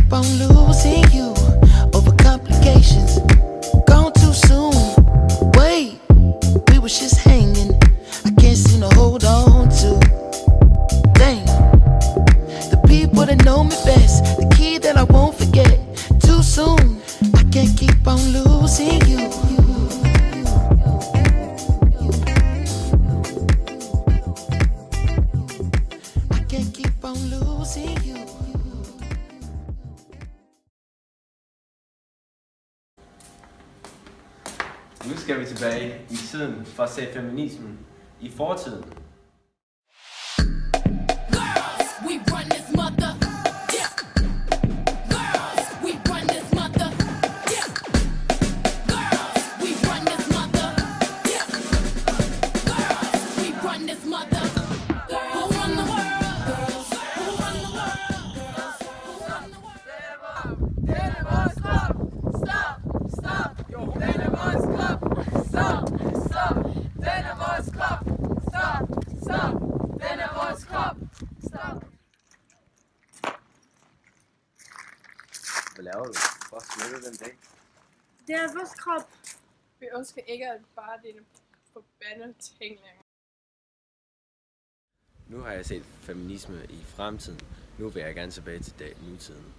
keep on losing you over complications. Gone too soon. Wait, we was just hanging. I can't seem to hold on to. Dang, the people that know me best, the key that I won't forget. Too soon, I can't keep on losing you. I can't keep on losing you. Nu skal vi tilbage i tiden for at se feminismen i fortiden. Hvad laver du? Hvor smitter den dag? Det er vores krop. Vi ønsker ikke at bare dine forbandede ting længere. Nu har jeg set feminisme i fremtiden. Nu vil jeg gerne tilbage til nutiden.